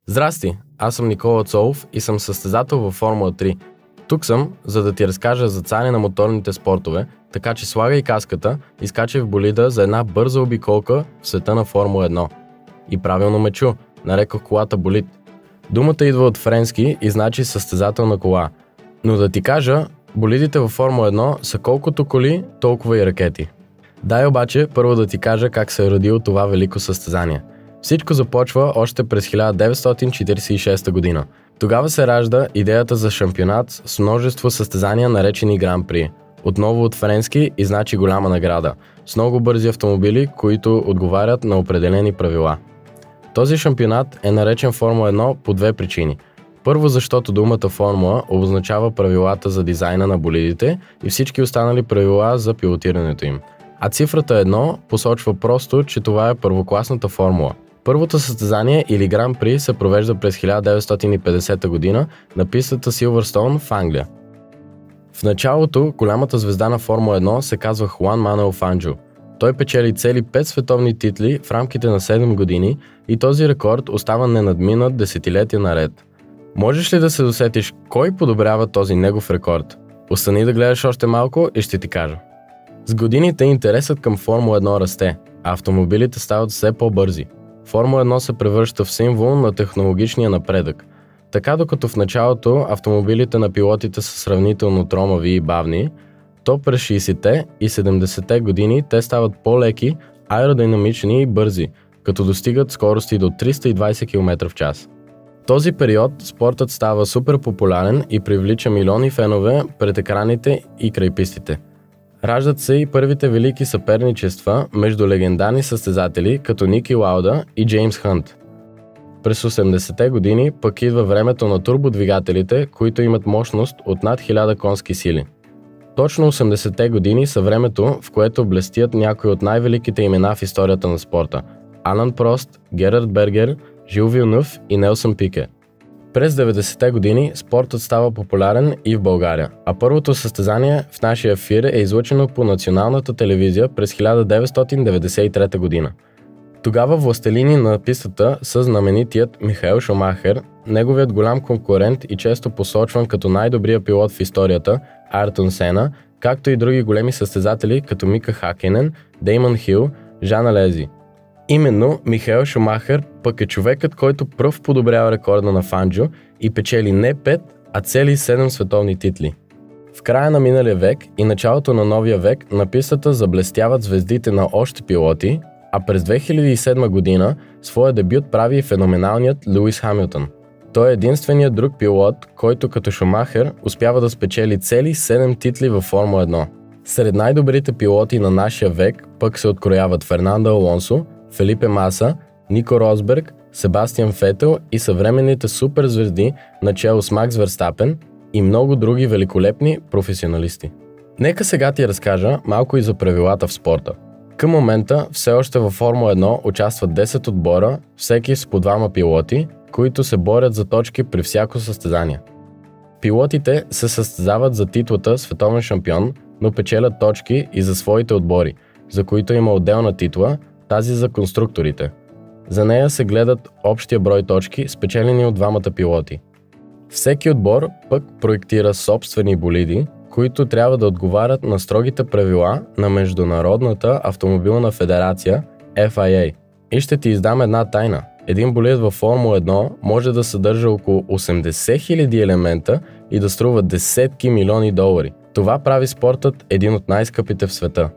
Здрасти, аз съм Никола Цолов и съм състезател във Формула 3. Тук съм, за да ти разкажа за цари на моторните спортове, така че слагай каската и скачай в болида за една бърза обиколка в света на Формула 1. И правилно ме чу, нарекох колата болид. Думата идва от френски и значи състезателна кола. Но да ти кажа, болидите във Формула 1 са колкото коли, толкова и ракети. Дай обаче първо да ти кажа как се е родило това велико състезание. Всичко започва още през 1946 година. Тогава се ражда идеята за шампионат с множество състезания, наречени Гран-при. Отново от френски и значи голяма награда, с много бързи автомобили, които отговарят на определени правила. Този шампионат е наречен Формула 1 по две причини. Първо, защото думата формула обозначава правилата за дизайна на болидите и всички останали правила за пилотирането им. А цифрата 1 посочва просто, че това е първокласната формула. Първото състезание или Гран-при се провежда през 1950 година на пистата Силвърстоун в Англия. В началото голямата звезда на Формула 1 се казва Хуан Мануел Фанджо. Той печели цели 5 световни титли в рамките на 7 години и този рекорд остава ненадминат десетилетия наред. Можеш ли да се досетиш кой подобрява този негов рекорд? Остани да гледаш още малко и ще ти кажа. С годините интересът към Формула 1 расте, а автомобилите стават все по-бързи. Формула 1 се превръща в символ на технологичния напредък. Така докато в началото автомобилите на пилотите са сравнително тромави и бавни, то през 60-те и 70-те години те стават по-леки, аеродинамични и бързи, като достигат скорости до 320 км в час. В този период спортът става супер популярен и привлича милиони фенове пред екраните и край пистите. Раждат се и първите велики съперничества между легендарни състезатели като Ники Лауда и Джеймс Хънт. През 80-те години пък идва времето на турбодвигателите, които имат мощност от над 1000 конски сили. Точно 80-те години са времето, в което блестят някои от най-великите имена в историята на спорта – Алан Прост, Герард Бергер, Жил Вилнъв и Нелсън Пике. През 90-те години спортът става популярен и в България, а първото състезание в нашия ефир е излъчено по националната телевизия през 1993 година. Тогава властелини на пистата са знаменитият Михаел Шумахер, неговият голям конкурент и често посочван като най-добрия пилот в историята Айртон Сена, както и други големи състезатели като Мика Хакинен, Деймън Хил, Жан Алези. Именно Михаел Шумахер пък е човекът, който пръв подобрява рекорда на Фанджо и печели не 5, а цели 7 световни титли. В края на миналия век и началото на новия век на пистата заблестяват звездите на още пилоти, а през 2007 година своя дебют прави и феноменалният Луис Хамилтън. Той е единственият друг пилот, който като Шумахер успява да спечели цели 7 титли във Формула 1. Сред най-добрите пилоти на нашия век пък се открояват Фернандо Алонсо, Фелипе Маса, Нико Росберг, Себастиан Фетел и съвременните суперзвезди начело с Макс Верстапен и много други великолепни професионалисти. Нека сега ти разкажа малко и за правилата в спорта. Към момента все още във Формула 1 участват 10 отбора, всеки с по 2 пилоти, които се борят за точки при всяко състезание. Пилотите се състезават за титлата световен шампион, но печелят точки и за своите отбори, за които има отделна титла, тази за конструкторите. За нея се гледат общия брой точки, спечелени от 2 пилоти. Всеки отбор пък проектира собствени болиди, които трябва да отговарят на строгите правила на Международната автомобилна федерация FIA. И ще ти издам една тайна. Един болид във Формула 1 може да съдържа около 80 000 елемента и да струва десетки милиони долари. Това прави спортът един от най-скъпите в света.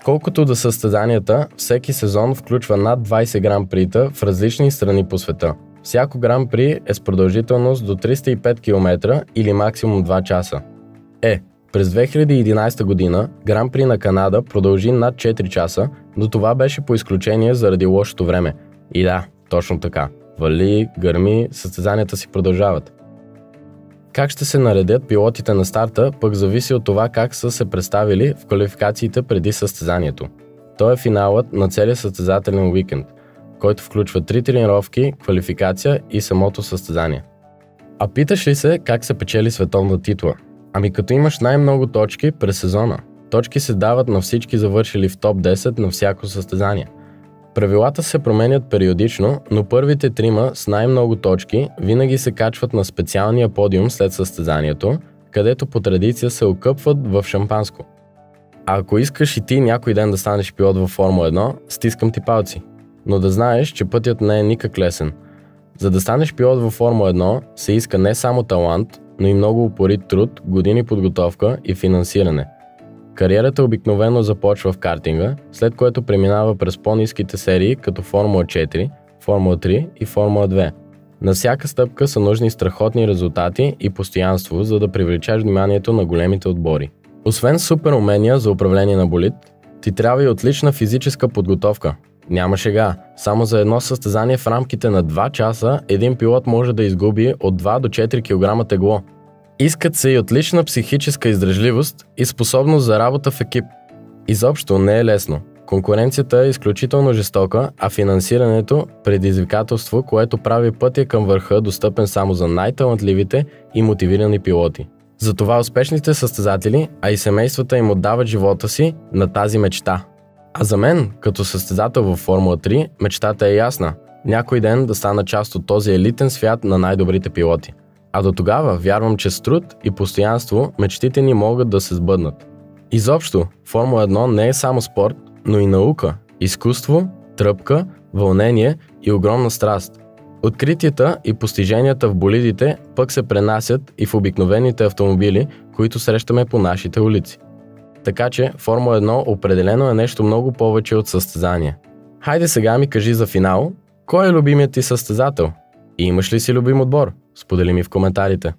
Колкото до състезанията, всеки сезон включва над 20 гран-прита в различни страни по света. Всяко гран-при е с продължителност до 305 км или максимум 2 часа. През 2011 година Гран-при на Канада продължи над 4 часа, но това беше по изключение заради лошото време. И да, точно така. Вали, гърми, състезанията си продължават. Как ще се наредят пилотите на старта, пък зависи от това как са се представили в квалификациите преди състезанието. То е финалът на целия състезателен уикенд, който включва 3 тренировки, квалификация и самото състезание. А питаш ли се как се печели световна титла? Ами като имаш най-много точки през сезона. Точки се дават на всички завършили в топ 10 на всяко състезание. Правилата се променят периодично, но първите трима с най-много точки винаги се качват на специалния подиум след състезанието, където по традиция се окъпват в шампанско. А ако искаш и ти някой ден да станеш пилот във Формула 1, стискам ти палци. Но да знаеш, че пътят не е никак лесен. За да станеш пилот във Формула 1 се иска не само талант, но и много упорит труд, години подготовка и финансиране. Кариерата обикновено започва в картинга, след което преминава през по-ниските серии като Формула 4, Формула 3 и Формула 2. На всяка стъпка са нужни страхотни резултати и постоянство, за да привлечеш вниманието на големите отбори. Освен супер умения за управление на болид, ти трябва и отлична физическа подготовка. Няма шега, само за едно състезание в рамките на 2 часа един пилот може да изгуби от 2 до 4 кг тегло. Искат се и отлична психическа издръжливост и способност за работа в екип. Изобщо не е лесно. Конкуренцията е изключително жестока, а финансирането – предизвикателство, което прави пътя към върха достъпен само за най-талантливите и мотивирани пилоти. Затова успешните състезатели, а и семействата им отдават живота си на тази мечта. А за мен, като състезател във Формула 3, мечтата е ясна – някой ден да стана част от този елитен свят на най-добрите пилоти. А до тогава вярвам, че с труд и постоянство мечтите ни могат да се сбъднат. Изобщо, Формула 1 не е само спорт, но и наука, изкуство, тръпка, вълнение и огромна страст. Откритията и постиженията в болидите пък се пренасят и в обикновените автомобили, които срещаме по нашите улици. Така че Формула 1 определено е нещо много повече от състезание. Хайде сега ми кажи за финал, кой е любимият ти състезател? И имаш ли си любим отбор? Сподели ми в коментарите.